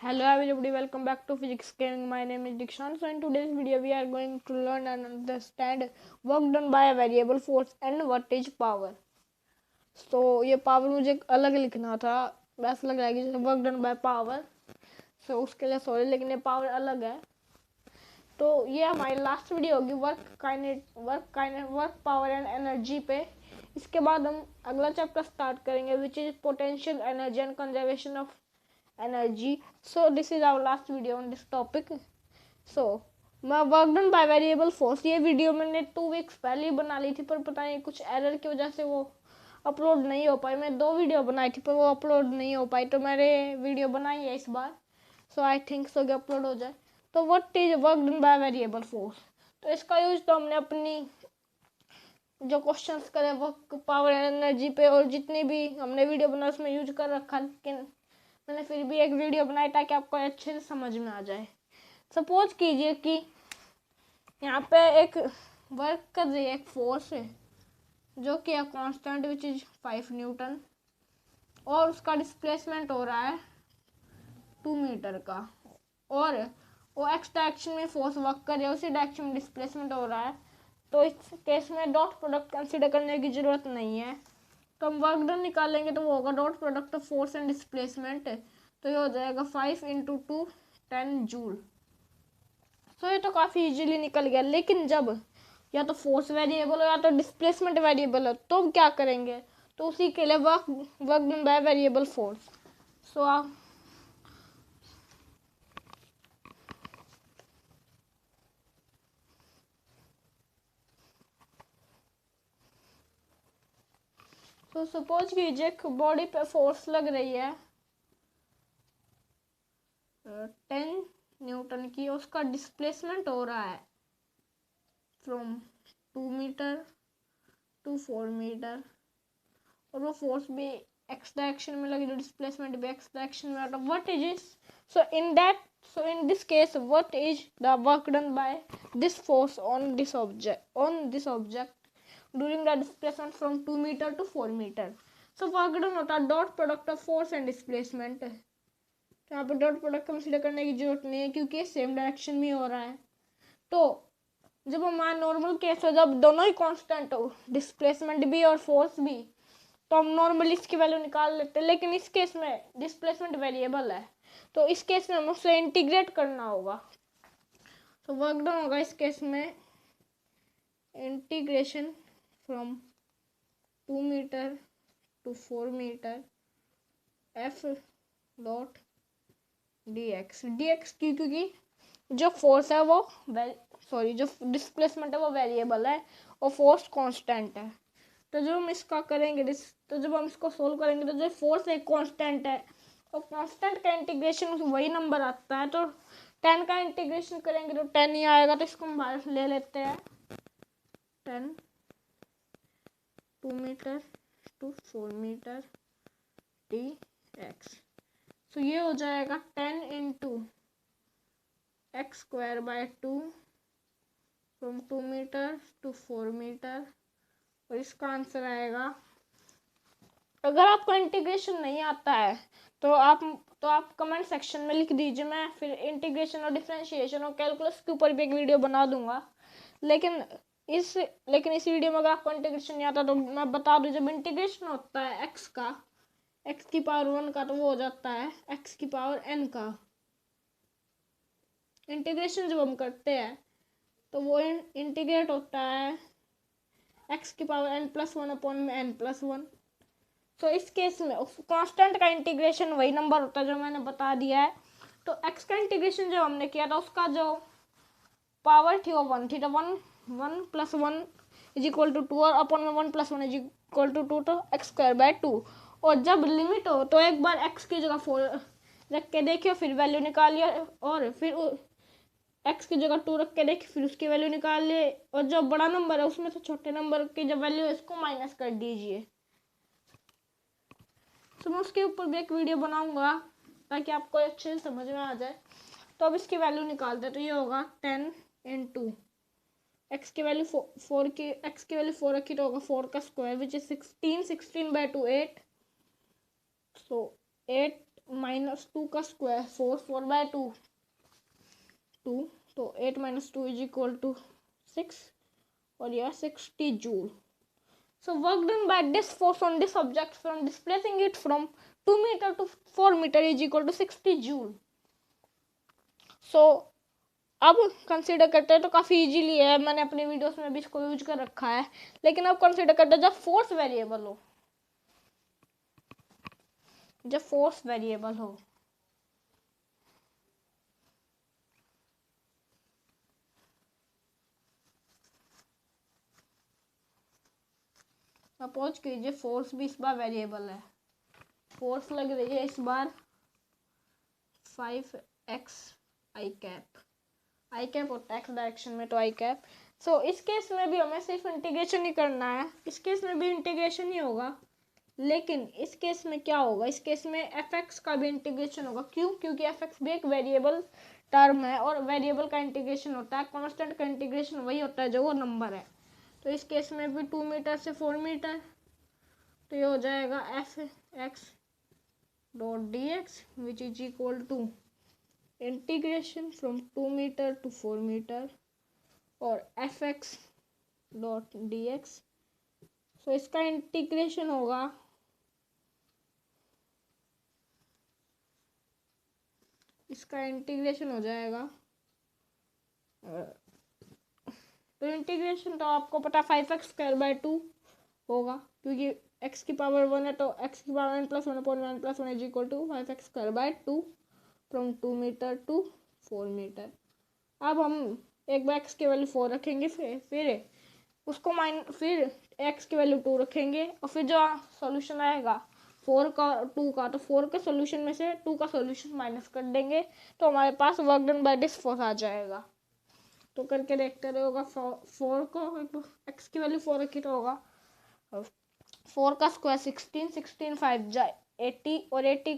Hello everybody, welcome back to Physics Gaming. My name is Dikshan. So in today's video we are going to learn and understand work done by a variable force and what is power. So ये power मुझे अलग लिखना था, वैसा लग रहा है कि जैसे वर्क डन बाय पावर. सो उसके लिए सॉरी, लेकिन ये पावर अलग है. तो ये हमारी लास्ट वीडियो होगी वर्क पावर एंड एनर्जी पे. इसके बाद हम अगला चैप्टर स्टार्ट करेंगे which is potential energy and conservation of energy. So this is our last video on this topic. So मैं work done by variable force, ये video मैंने 2 वीक्स पहले ही बना ली थी, पर पता नहीं कुछ एरर की वजह से वो अपलोड नहीं हो पाई. मैं 2 वीडियो बनाई थी पर वो अपलोड नहीं हो पाई, तो मैंने वीडियो बनाई है इस बार. सो आई थिंक सो कि अपलोड हो जाए. तो what is work done by variable force, तो इसका यूज तो हमने अपनी जो क्वेश्चंस करे वर्क पावर एंड एनर्जी पे और जितनी भी हमने वीडियो बना उसमें यूज कर रखा, लेकिन मैंने फिर भी एक वीडियो बनाई ताकि आपको अच्छे से समझ में आ जाए. सपोज कीजिए कि यहाँ पे एक वर्क कर रही है, एक फोर्स है जो कि है कांस्टेंट विच इज 5 न्यूटन, और उसका डिस्प्लेसमेंट हो रहा है 2 मीटर का, और वो एक्स डायरेक्शन में फोर्स वर्क कर रही है, उसी डायरेक्शन में डिस्प्लेसमेंट हो रहा है. तो इस केस में डॉट प्रोडक्ट कंसिडर करने की जरूरत नहीं है. तो हम वर्क डन निकालेंगे तो वो होगा dot product of force and displacement. तो ये हो जाएगा 5 × 2 10 जूल. तो ये तो काफ़ी इजीली निकल गया. लेकिन जब या तो फोर्स वेरिएबल हो या तो डिस्प्लेसमेंट वेरिएबल हो तो हम क्या करेंगे, तो उसी के लिए work done by variable force. So तो सपोज कीजिए बॉडी पे फोर्स लग रही है 10 न्यूटन की, उसका डिस्प्लेसमेंट हो रहा है फ्रॉम 2 मीटर टू 4 मीटर, और वो फोर्स भी एक्स डायरेक्शन में लगी, डिस्प्लेसमेंट भी एक्स डायरेक्शन में आता. What is is so in this case what is the work done by this force on this object during the displacement from 2 metre to 4 metre. So work done होता है dot product of force and displacement. यहाँ पर dot product consider करने की जरूरत नहीं है क्योंकि सेम डायरेक्शन में हो रहा है. तो जब हमारा नॉर्मल केस हो, जब दोनों ही कांस्टेंट हो, डिस्प्लेसमेंट भी और फोर्स भी, तो हम नॉर्मली इसकी वैल्यू निकाल लेते हैं. लेकिन इस केस में डिस्प्लेसमेंट वेरिएबल है, तो इस केस में हमें उसे इंटीग्रेट करना होगा. तो वर्क डन होगा इस केस में integration from 2 metre to 4 metre F dot dx क्योंकि जो फोर्स है वो जो डिस्प्लेसमेंट है वो वेरिएबल है और फोर्स कांस्टेंट है. तो जब हम इसका करेंगे तो जब हम इसको सोल्व करेंगे तो जो फोर्स एक कांस्टेंट है और कांस्टेंट का इंटीग्रेशन वही नंबर आता है. तो 10 का इंटीग्रेशन करेंगे तो 10 ही आएगा. तो इसको हम बाहर ले लेते हैं 10 2 मीटर टू 4 मीटर dx. तो ये हो जाएगा 10 × x square by 2 from 2 metre to 4 metre, और इसका आंसर आएगा. अगर आपको इंटीग्रेशन नहीं आता है तो आप कमेंट सेक्शन में लिख दीजिए, मैं फिर इंटीग्रेशन और डिफरेंशिएशन और कैलकुलस के ऊपर भी एक वीडियो बना दूंगा. लेकिन इस वीडियो में अगर आपको इंटीग्रेशन नहीं आता तो मैं बता दूं, जब इंटीग्रेशन होता है x की पावर 1 का, तो वो हो जाता है x की पावर n का. इंटीग्रेशन जब हम करते हैं तो वो इंटीग्रेट होता है x की पावर n+1 अपॉन में n+1. तो इस केस में कांस्टेंट का इंटीग्रेशन वही नंबर होता है जो मैंने बता दिया है. तो x का इंटीग्रेशन जो हमने किया था उसका जो पावर थी वो 1 थी. तो 1 इज इक्वल टू 2 और अपॉन में 1+1 इज इक्वल टू 2, तो x स्क्वायर बाय 2. और जब लिमिट हो तो एक बार x की जगह 4 रख के देखिए, फिर वैल्यू निकालिए, और फिर x की जगह 2 रख के देखिए, फिर उसकी वैल्यू निकालिए, और जो बड़ा नंबर है उसमें से छोटे नंबर की जब वैल्यू है इसको माइनस कर दीजिए. तो मैं उसके ऊपर भी एक वीडियो बनाऊंगा ताकि आपको अच्छे से समझ में आ जाए. तो अब इसकी वैल्यू निकाल दे, तो ये होगा 10 × x की वैल्यू 4 रखी तो होगा 4 का स्क्वायर विच इज 16 16 बाय 2 8. सो 8 -2 का स्क्वायर 4/2 2, तो 8 - 2 = 6 और यह 60 joule. So work done by this force on this object from displacing it from 2 meter to 4 meter is equal to 60 joule. So अब कंसीडर करते हैं तो काफ़ी इजीली है, मैंने अपनी वीडियोस में भी इसको यूज कर रखा है. लेकिन अब कंसीडर करते हैं जब फोर्स वेरिएबल हो, जब फोर्स वेरिएबल हो सपोज कीजिए फोर्स भी इस बार वेरिएबल है. फोर्स लग रही है इस बार 5x आई कैप होता है एक्स डायरेक्शन में, तो आई कैप. सो इस केस में भी हमें सिर्फ इंटीग्रेशन ही करना है. इस केस में भी इंटीग्रेशन ही होगा, लेकिन इस केस में क्या होगा, इस केस में fx का भी इंटीग्रेशन होगा. क्यों? क्योंकि fx भी एक वेरिएबल टर्म है और वेरिएबल का इंटीग्रेशन होता है. कांस्टेंट का इंटीग्रेशन वही होता है जो वो नंबर है. तो इस केस में भी 2 मीटर से 4 मीटर, तो ये हो जाएगा fx dot dx which is equal to integration from 2 metre to 4 metre और fx डॉट dx. सो इसका इंटीग्रेशन होगा हो जाएगा, तो इंटीग्रेशन तो आपको पता 5x² होगा, क्योंकि x की पावर 1 है तो x की power n+1/(1 + 1) is equal to 5x² from 2 metre to 4 metre. अब हम एक बार x की वैल्यू 4 रखेंगे, फिर उसको फिर x की वैल्यू 2 रखेंगे और फिर जो सॉल्यूशन आएगा 4 का 2 का, तो 4 के सॉल्यूशन में से 2 का सॉल्यूशन माइनस कर देंगे तो हमारे पास work done by this force आ जाएगा. तो करके देखते रहे होगा. 4 को x की वैल्यू 4 रखी तो होगा 4 का स्क्वायर 16 5 जाए 80 और 80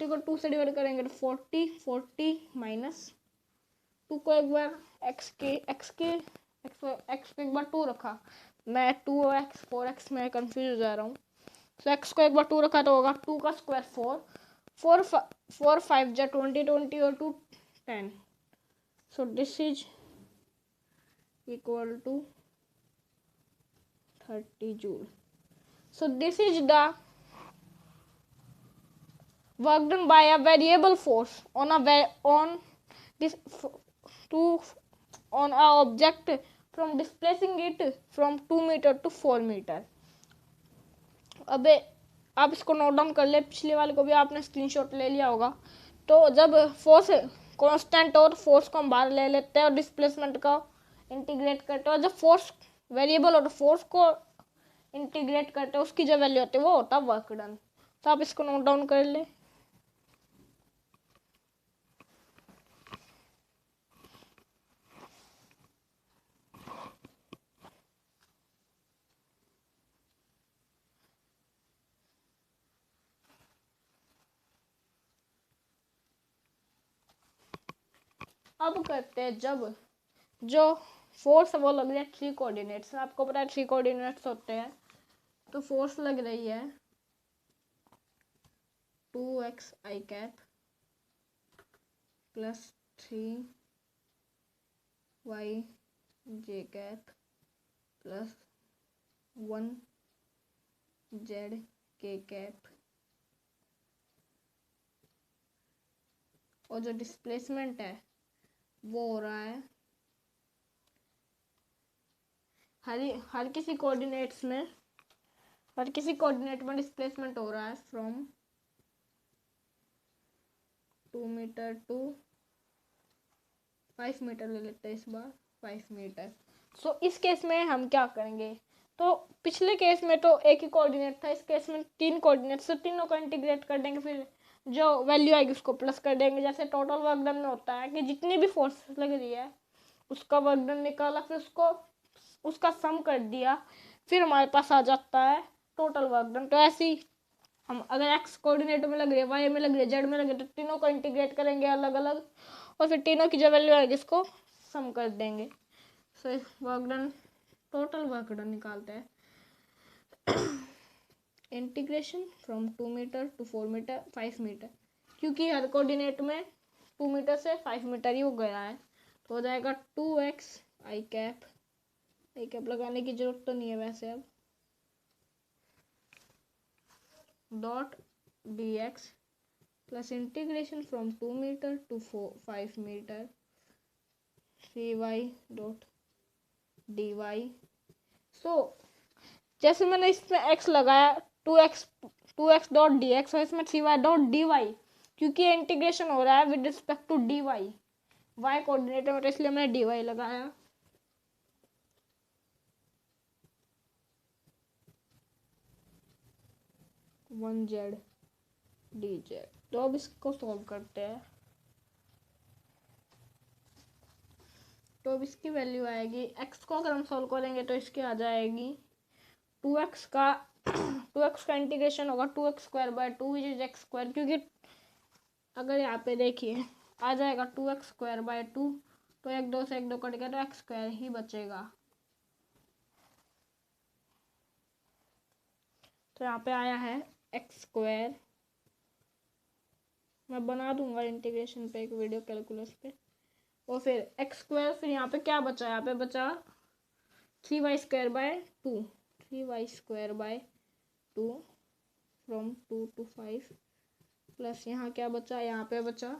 को 2 से डिवाइड करेंगे तो 40 माइनस 2 को एक बार x को एक बार 2 रखा, मैं 2x 4x में कंफ्यूज हो जा रहा हूँ. तो x को एक बार 2 रखा तो होगा 2 का स्क्वायर 4 5 जा 20 और 2 10. So this is equal to 30 joule. So this is the work done by a variable force on a object from displacing it from 2 meter to 4 meter. अबे आप इसको नोट डाउन कर ले, पिछले वाले को भी आपने स्क्रीनशॉट ले लिया होगा. तो जब फोर्स कांस्टेंट और फोर्स को हम बाहर ले लेते हैं और डिस्प्लेसमेंट का इंटीग्रेट करते हैं, और जब फोर्स वेरिएबल और फोर्स को इंटीग्रेट करते हैं उसकी जो वैल्यू होती है वो होता है वर्क डन. तो आप इसको नोट डाउन कर ले. अब करते हैं जब जो फोर्स वो लग रही है 3 कोऑर्डिनेट्स. आपको पता है 3 कोऑर्डिनेट्स होते हैं. तो फोर्स लग रही है 2x आई कैप प्लस 3y जे कैप प्लस 1z के कैप, और जो डिस्प्लेसमेंट है वो हो रहा है हर किसी कोऑर्डिनेट में डिस्प्लेसमेंट हो रहा है फ्रॉम 2 मीटर टू 5 मीटर ले लेते हैं इस बार 5 मीटर. सो इस केस में हम क्या करेंगे, तो पिछले केस में तो एक ही कोऑर्डिनेट था, इस केस में 3 कोऑर्डिनेट, से तीनों को इंटीग्रेट कर देंगे, फिर जो वैल्यू आएगी उसको प्लस कर देंगे. जैसे टोटल वर्क डन में होता है कि जितनी भी फोर्स लग रही है उसका वर्क डन निकाला, फिर उसका सम कर दिया, फिर हमारे पास आ जाता है टोटल वर्क डन. तो ऐसे ही हम अगर एक्स कोऑर्डिनेट में लग रही है, वाई में लग रही है, जेड में लग रही है, तो तीनों को इंटीग्रेट करेंगे अलग अलग और फिर तीनों की जो वैल्यू आएगी इसको सम कर देंगे. So work done total work done निकालते हैं. Integration from 2 metre to 4 metre 5 metre, क्योंकि हर कोऑर्डिनेट में 2 मीटर से 5 मीटर ही हो गया है, तो हो जाएगा 2x आई कैप लगाने की जरूरत तो नहीं है वैसे अब, dot dx plus integration from 2 metre to 5 metre cy dot dy। So जैसे मैंने इसमें x लगाया 2x डॉट dx और इसमें cy डॉट dy, क्योंकि इंटीग्रेशन हो रहा है with respect to dy, y coordinate में, तो इसलिए मैंने dy लगाया। One Z D Z. तो अब इसको सॉल्व करते हैं। तो अब इसकी वैल्यू आएगी, x को अगर हम सॉल्व करेंगे तो इसकी आ जाएगी 2x का 2x का इंटीग्रेशन होगा 2x square by 2 which is x square, क्योंकि अगर यहाँ पे देखिए आ जाएगा 2x स्क्वायर बाय 2, तो एक दो से एक दो कट गया तो एक्स स्क्वायर ही बचेगा। तो यहाँ पे आया है एक्स स्क्वायर, मैं बना दूंगा इंटीग्रेशन पे एक वीडियो कैलकुलस पे। और फिर एक्स स्क्वायर, फिर यहाँ पे क्या बचा, यहाँ पे बचा 3y square by 2, 3y square by 2 from 2 to 5 plus यहाँ क्या बचा, यहाँ पे बचा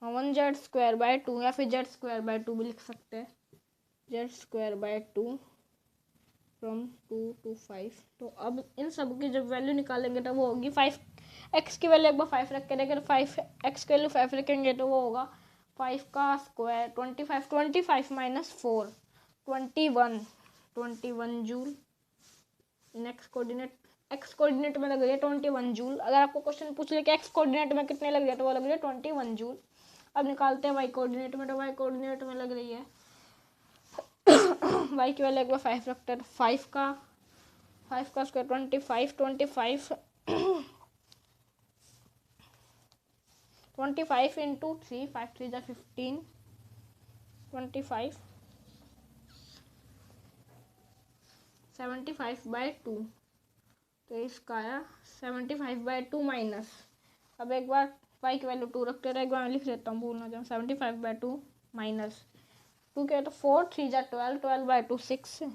1z स्क्वायर बाय 2, या फिर z स्क्वायर बाय 2 भी लिख सकते हैं, z square by 2 from 2 to 5। तो अब इन सब की जब वैल्यू निकालेंगे तो वो होगी 5, x की वैल्यू एक बार 5 रख के देखें तो 5, x की वैल्यू 5 रखेंगे तो वो होगा 5 का स्क्वायर 25, 25 माइनस 4 21 जूल इन एक्स कोऑर्डिनेट में लग रही है 21 जूल। अगर आपको क्वेश्चन पूछ ले कि एक्स कोऑर्डिनेट में कितने लग रहे हैं तो वो लग रही है 21 जूल। अब निकालते हैं वाई कोऑर्डिनेट में, तो वाई कोऑर्डिनेट में लग रही है वाई की वैल्यू एक बार 5 रखते हैं, 5 का स्क्वायर 25 इंटू 3, 5 3 जा 15, 25 75 बाय 2, तो इसका आया 75 बाय 2 माइनस, अब एक बार y की वैल्यू 2 रखते रहे, एक बार लिख देता हूँ भूलना जाऊँ, 75 बाय 2 माइनस 2 क्या तो 4 3 जा 12, 12 by 2 6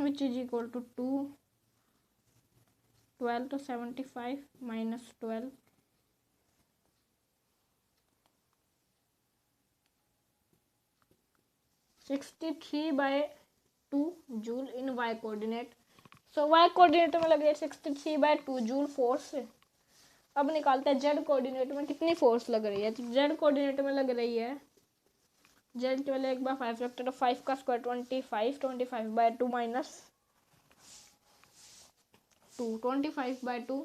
which is equal to 2, 12 तो 75 minus 12 63 by 2 joule in y कोऑर्डिनेट। सो y कोऑर्डिनेट में लग रही है 63 बाय 2 जूल फोर्स। अब निकालते हैं z कोऑर्डिनेट में कितनी फोर्स लग रही है, तो z कोऑर्डिनेट में लग रही है, z की वैल्यू एक बार 5 रखते तो 5 का square 25 by 2 minus 2, 25 by 2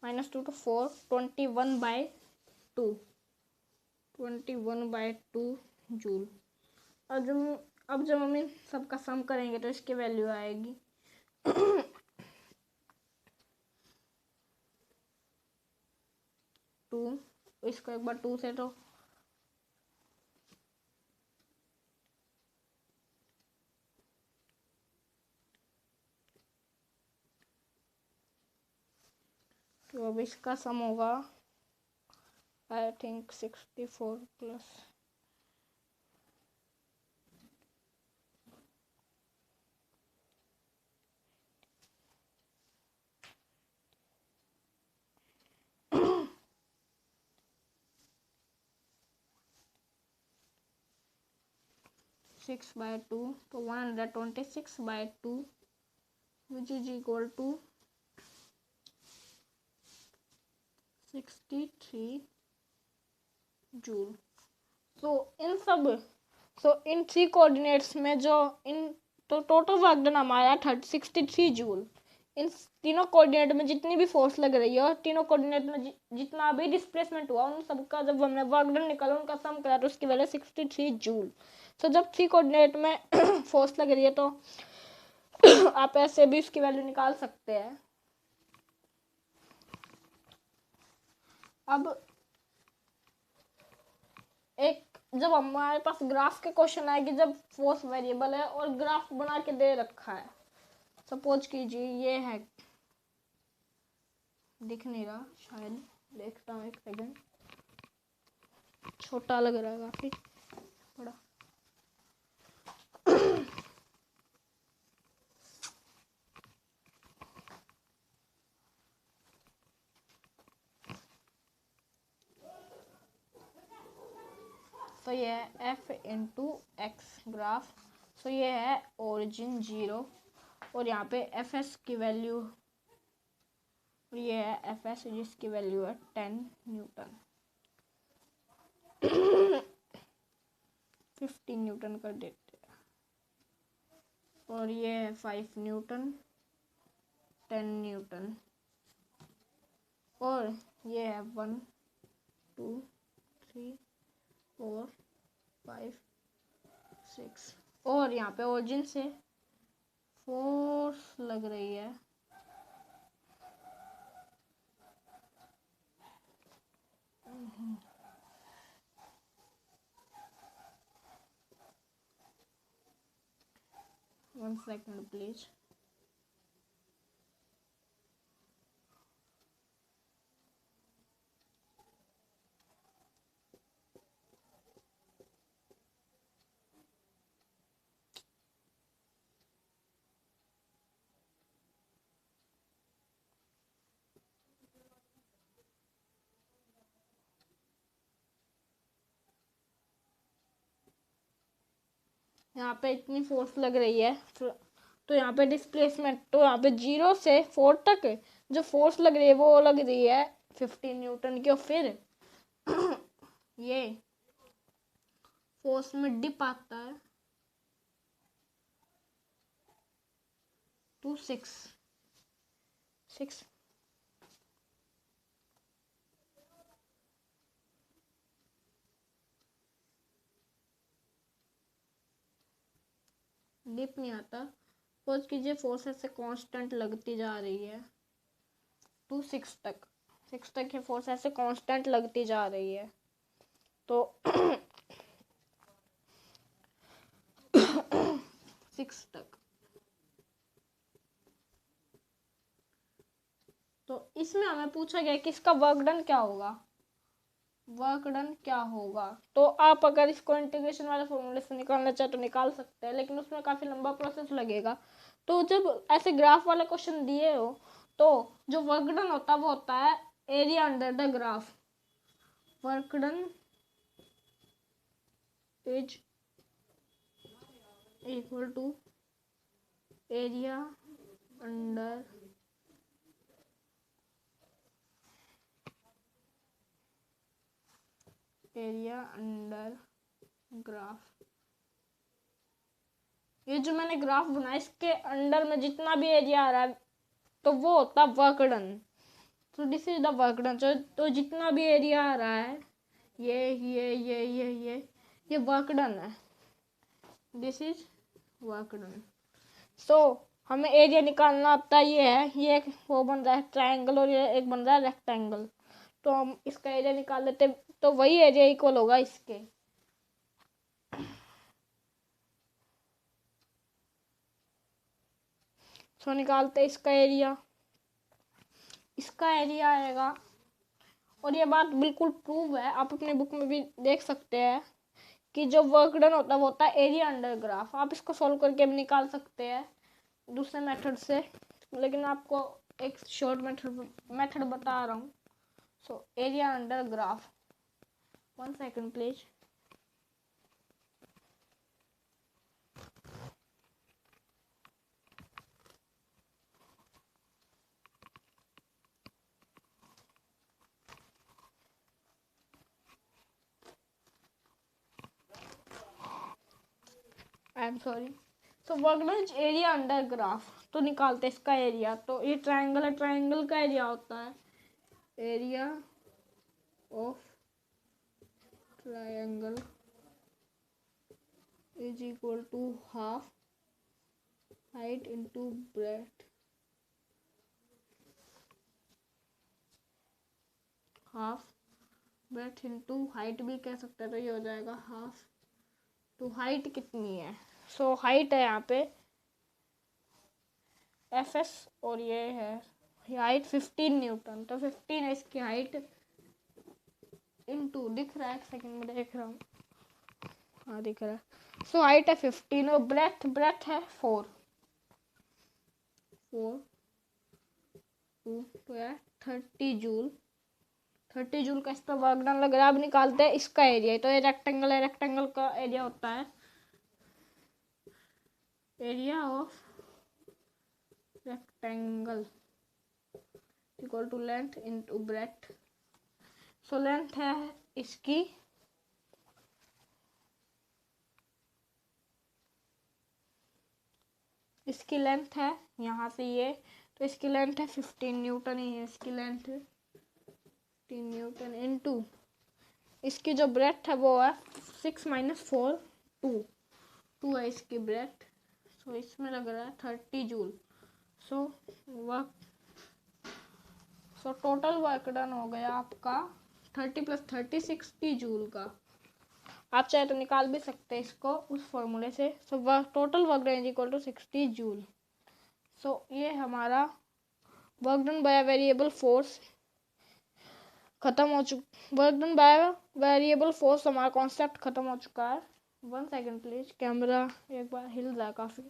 minus 2 तो 4, 21 बाय 2 जूल। अब जब हम इन सबका सम करेंगे तो इसकी वैल्यू आएगी 2, इसको एक बार 2 से तो अब इसका सम होगा आई थिंक 64 प्लस 6 बाय 2, तो 126 by 2 which is equal to 63 joule. So in 3 coordinates में जो इन तो टोटल वर्क डन हमारा 63 जूल। इन तीनों कोऑर्डिनेट में जितनी भी फोर्स लग रही है और तीनों कोऑर्डिनेट में जितना भी डिस्प्लेसमेंट हुआ उन सबका जब हमने वर्क डन निकाला उनका सम करा तो उसकी वैल्यू 63 जूल। तो जब 3 कोऑर्डिनेट में फोर्स लग रही है तो आप ऐसे भी उसकी वैल्यू निकाल सकते हैं। अब एक जब हमारे पास ग्राफ के क्वेश्चन आएगी जब फोर्स वेरिएबल है और ग्राफ बना के दे रखा है, सपोज कीजिए ये है, दिख नहीं रहा शायद, देखता हूँ एक सेकंड, छोटा लग रहा है काफी बड़ा। तो ये है f इंटू एक्स ग्राफ। सो ये है ओरिजिन 0 और यहाँ पे एफ एस की वैल्यू, और ये है एफ एस जिसकी वैल्यू है 10 न्यूटन। 50 न्यूटन कर देते हैं। और ये है 5 न्यूटन, 10 न्यूटन, और ये है 1 2 3 4 5 6, और यहाँ पे ओरिजिन से फोर्स लग रही है। One second please। यहाँ पे इतनी फोर्स लग रही है, तो यहाँ पे डिस्प्लेसमेंट, तो यहाँ पे 0 से 4 तक जो फोर्स लग रही है वो लग रही है 15 न्यूटन की। और फिर ये फोर्स में डिप आता है टू 6 डिप नहीं आता। सपोज कीजिए फोर्स ऐसे कांस्टेंट लगती जा रही है टू 6 तक, 6 तक ये फोर्स ऐसे कांस्टेंट लगती जा रही है। तो 6 तक, तो इसमें हमें पूछा गया कि इसका वर्क डन क्या होगा, वर्क डन क्या होगा। तो आप अगर इसको इंटीग्रेशन वाले फॉर्मूले से निकालना चाहे तो निकाल सकते हैं, लेकिन उसमें काफ़ी लंबा प्रोसेस लगेगा। तो जब ऐसे ग्राफ वाले क्वेश्चन दिए हो तो जो वर्क डन होता है वो होता है area under the graph. Work done is equal to area under graph. ये जो मैंने ग्राफ बनाया इसके अंडर में जितना भी एरिया आ रहा है तो वो होता है वर्क डन। तो this is the work done. तो जितना भी एरिया आ रहा है ये वर्क डन है। This is work done. So हमें एरिया निकालना आता है, ये है, ये एक वो बन रहा है ट्रायंगल और ये एक बन रहा है रेक्टेंगल। तो हम इसका एरिया निकाल लेते, तो वही एरिया इक्वल होगा इसके। सो निकालते इसका एरिया, इसका एरिया आएगा, और ये बात बिल्कुल प्रूव है, आप अपने बुक में भी देख सकते हैं कि जो वर्क डन होता है वो होता है एरिया अंडर ग्राफ। आप इसको सॉल्व करके भी निकाल सकते हैं दूसरे मेथड से, लेकिन आपको एक शॉर्ट मेथड बता रहा हूँ। So area under graph, 1 second please. I am sorry. So work done is area under graph. तो निकालते हैं इसका एरिया। तो ये ट्रायंगल है, ट्रायंगल का एरिया होता है area of triangle is equal to half height into breadth, half breadth into height भी कह सकते हैं। तो ये हो जाएगा हाफ। तो हाइट कितनी है? सो हाइट है यहाँ पे एफ एस और ये है हाइट 15 न्यूटन, तो 15 है इसकी हाइट इनटू, दिख रहा है एक सेकंड में देख रहा हूँ, हाँ दिख रहा है। सो हाइट है 15 और ब्रेथ है 4 तो है 30 जूल। 30 जूल का इस पर वर्क डन लग रहा है। अब निकालते हैं इसका एरिया। तो ये रेक्टेंगल है, रेक्टेंगल का एरिया होता है area of rectangle equal to length into breadth. So length है इसकी लेंथ है यहाँ से ये, तो इसकी लेंथ है 15 न्यूटन ही है इसकी लेंथ, 15 न्यूटन इनटू इसकी जो ब्रेथ है वो है 6 - 4 2 है इसकी ब्रेथ। सो इसमें लग रहा है 30 जूल। सो टोटल वर्क डन हो गया आपका 30 + 30 60 जूल का। आप चाहे तो निकाल भी सकते हैं इसको उस फॉर्मूले से। So total work done equal to 60 joule. So ये हमारा work done by variable force खत्म हो चुका। Work done by variable force हमारा कॉन्सेप्ट खत्म हो चुका है। 1 सेकेंड प्लीज, कैमरा एक बार हिल रहा है काफी।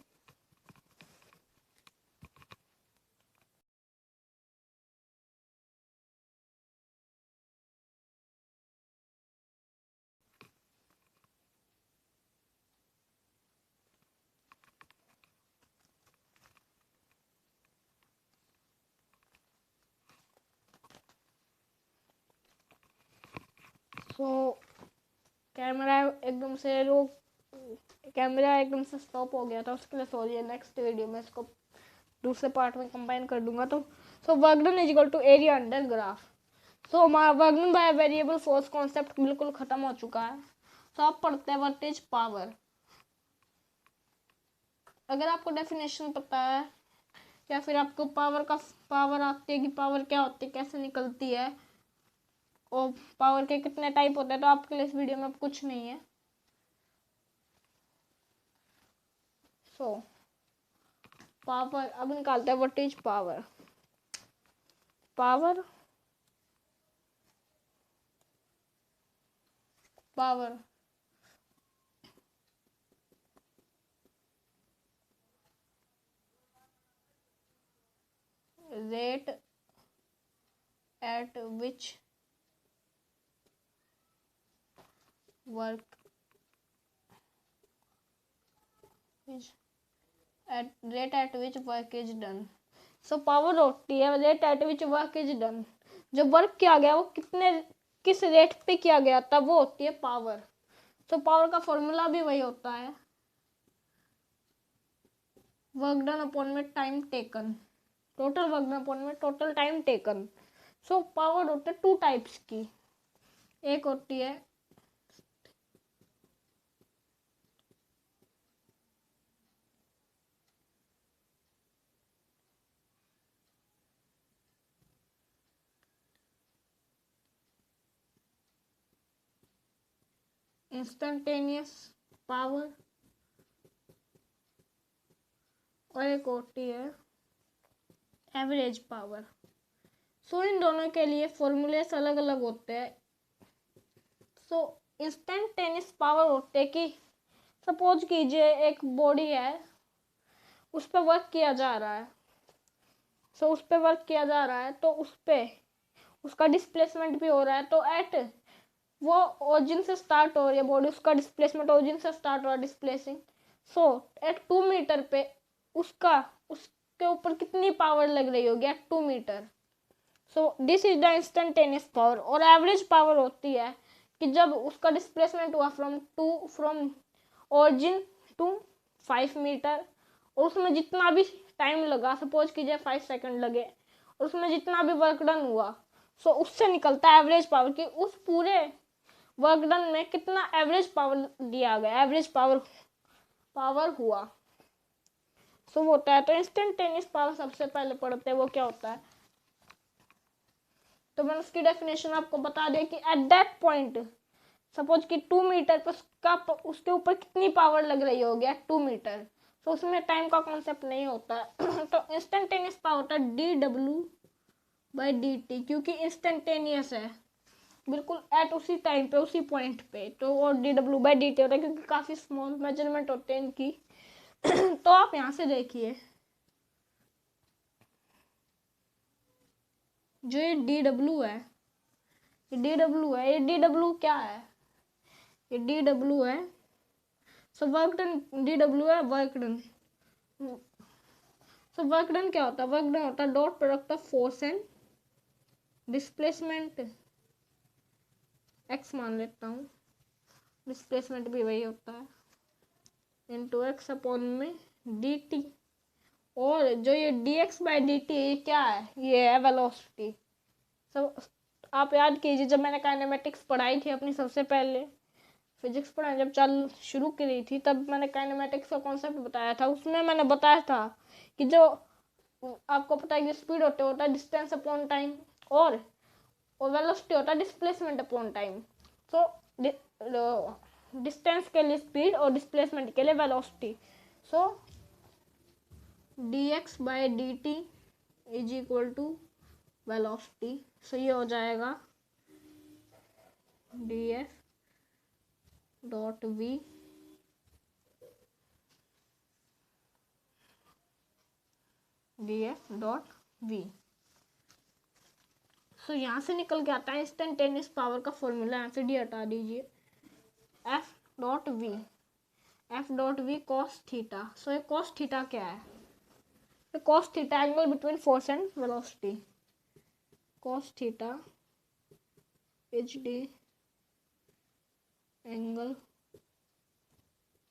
सो कैमरा एकदम से स्टॉप हो गया था, उसके लिए सॉरी है। नेक्स्ट वीडियो में इसको दूसरे पार्ट में कंबाइन कर दूंगा। तो work done is equal to area under graph. So हमारा work done by variable force concept बिल्कुल खत्म हो चुका है। तो आप पढ़ते हैं वर्टेज पावर। अगर आपको डेफिनेशन पता है या फिर आपको पावर आती है कि पावर क्या होती है, कैसे निकलती है और पावर के कितने टाइप होते हैं, तो आपके लिए इस वीडियो में अब कुछ नहीं है। सो पावर अब निकालते हैं what is power. Power rate at which work is done। So power होती है rate at which work is done. जो वर्क किया गया वो किस रेट पे किया गया था, वो होती है पावर। सो पावर का फॉर्मूला भी वही होता है वर्क डन अपॉन में time taken, total work done upon में total time taken. So power होते हैं 2 टाइप्स की। एक होती है इंस्टेंटेनियस पावर और एक होती है एवरेज पावर। सो इन दोनों के लिए फॉर्मूलेस अलग अलग होते हैं। सो इंस्टेंटेनियस पावर होते हैं कि सपोज कीजिए एक बॉडी है, उस पर वर्क किया जा रहा है। उस पर वर्क किया जा रहा है तो उस पर उसका डिस्प्लेसमेंट भी हो रहा है। तो एट वो ओरिजिन से स्टार्ट हो रही है बॉडी, उसका डिस्प्लेसमेंट ओरिजिन से स्टार्ट हो रहा है डिस्प्लेसिंग। सो एट 2 मीटर पे उसके ऊपर कितनी पावर लग रही होगी at 2 metre. So this is the instantaneous power. और एवरेज पावर होती है कि जब उसका डिस्प्लेसमेंट हुआ फ्रॉम ओरिजिन टू 5 मीटर और उसमें जितना भी टाइम लगा, सपोज कीजिए 5 सेकंड लगे, और उसमें जितना भी वर्क डन हुआ, सो उससे निकलता है एवरेज पावर कि उस पूरे वर्क डन में कितना एवरेज पावर दिया गया, एवरेज पावर हुआ। सो वो होता है। तो इंस्टेंटेनियस पावर सबसे पहले पढ़ते हैं वो क्या होता है। तो मैंने उसकी डेफिनेशन आपको बता दिया कि एट दैट पॉइंट सपोज कि 2 मीटर पर उसके ऊपर कितनी पावर लग रही होगी एट 2 मीटर। तो उसमें टाइम का कॉन्सेप्ट नहीं होता है तो इंस्टेंटेनियस पावर होता है dw/dt, क्योंकि इंस्टेंटेनियस है बिल्कुल एट उसी टाइम पे उसी पॉइंट पे, तो वो dw/dt होता है क्योंकि काफ़ी स्मॉल मेजरमेंट होते हैं इनकी तो आप यहाँ से देखिए जो ये dw है, ये dw क्या है, ये dw है। सो वर्क डन, dw है वर्क डन। सो वर्क डन क्या होता है, वर्क डन होता है dot product of force and displacement, x मान लेता हूँ, डिस्प्लेसमेंट भी वही होता है, इंटू एक्स अपॉन में डी टी। और जो ये dx/dt ये क्या है, ये है वेलोसिटी। सब आप याद कीजिए जब मैंने काइनेमेटिक्स पढ़ाई थी अपनी सबसे पहले, फिजिक्स पढ़ाई जब चालू शुरू करी थी तब मैंने काइनेमेटिक्स का कॉन्सेप्ट बताया था। उसमें मैंने बताया था कि जो आपको पता है कि स्पीड होता है डिस्टेंस अपॉन टाइम, और वेलोसिटी होता है डिस्प्लेसमेंट अपॉन टाइम। तो डिस्टेंस के लिए स्पीड और डिस्प्लेसमेंट के लिए velocity. So dx/dt is equal to velocity. So ये हो जाएगा df dot v df dot v। So यहाँ से निकल के आता है इंस्टेंटेनियस पावर का फॉर्मूला, यहाँ से डी हटा दीजिए, F dot V cos theta. So ये कॉस थीटा क्या है, तो cos theta angle between force and velocity, cos theta is the angle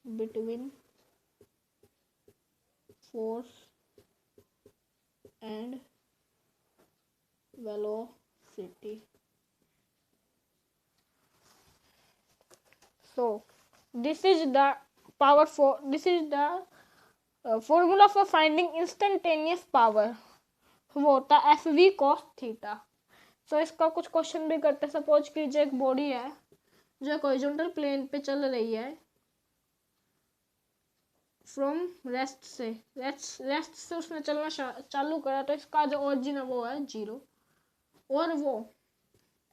between force and velocity. So this is the formula for finding instantaneous power, वो होता है F we cos theta. सो इसका कुछ question भी करते, सपोज कीजिए एक body है जो हॉरिजॉन्टल प्लेन पे चल रही है फ्रॉम रेस्ट से उसने चलना चालू करा, तो इसका जो ओरिजिन है वो है 0, और वो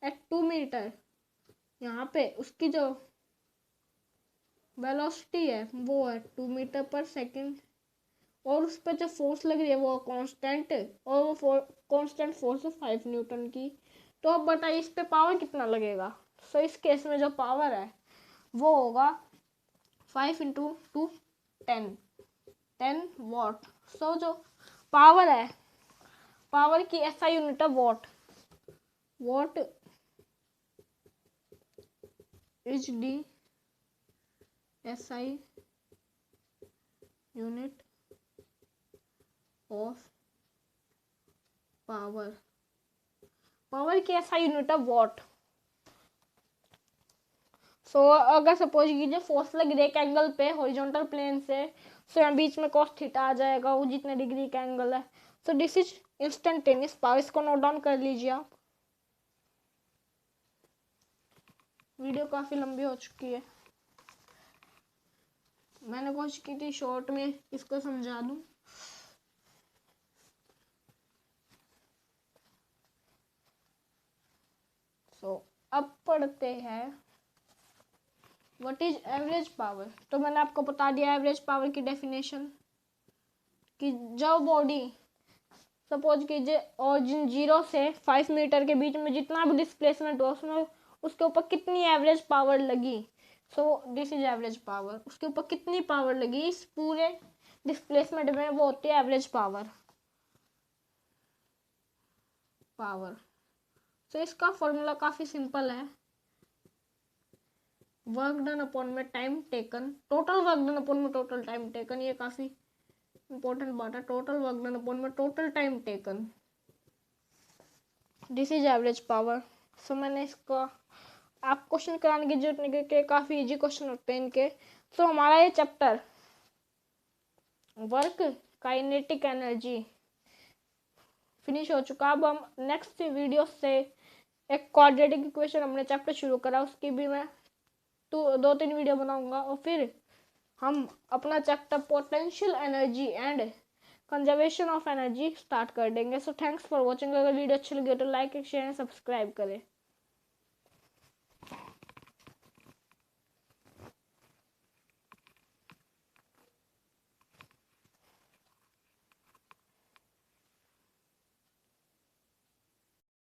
एट 2 मीटर यहाँ पे उसकी जो वेलोसिटी है वो है 2 मीटर पर सेकंड, और उस पर जो फोर्स लग रही है वो कांस्टेंट, और वो कांस्टेंट फोर्स है 5 न्यूटन की। तो अब बताइए इस पे पावर कितना लगेगा। सो इस केस में जो पावर है वो होगा 5 इंटू 2 10 वॉट। सो जो पावर है, पावर की एसआई यूनिट है what, what is D SI unit of power, power की एसआई यूनिट है वॉट। सो अगर सपोज कीजिए फोर्स लग रही है एक एंगल पे हॉरिजॉन्टल प्लेन से, सो यहाँ बीच में कॉस थीटा आ जाएगा, वो जितने डिग्री का एंगल है। सो दिस इज इंस्टेंटेनियस पावर, इसको नोट डाउन कर लीजिए आप। वीडियो काफ़ी लंबी हो चुकी है, मैंने कोशिश की थी शॉर्ट में इसको समझा दूं। सो अब पढ़ते हैं व्हाट इज एवरेज पावर। तो मैंने आपको बता दिया एवरेज पावर की डेफिनेशन, कि जो बॉडी सपोज कीजिए ओरिजिन 0 से 5 मीटर के बीच में जितना भी डिस्प्लेसमेंट हुआ उसमें उसके ऊपर कितनी एवरेज पावर लगी। सो दिस इज एवरेज पावर, उसके ऊपर कितनी पावर लगी इस पूरे डिस्प्लेसमेंट में, वो होती है एवरेज पावर। सो इसका फॉर्मूला काफ़ी सिंपल है, वर्क डन अपॉन में time taken, total work done upon में टोटल टाइम टेकन, ये काफ़ी इंपॉर्टेंट बात है, टोटल वर्क डन अपॉन में total time taken, this is average power. So मैंने इसका आप क्वेश्चन कराने की जरूरत नहीं क्योंकि काफ़ी इजी क्वेश्चन होते हैं इनके। सो हमारा ये chapter work kinetic energy finish हो चुका। अब हम नेक्स्ट वीडियो से एक क्वाड्रेटिक इक्वेशन हमने चैप्टर शुरू करा, उसकी भी मैं 2-3 वीडियो बनाऊंगा, और फिर हम अपना chapter potential energy and conservation of energy start कर देंगे। So thanks for watching. अगर वीडियो अच्छी लगी तो लाइक शेयर एंड सब्सक्राइब करें।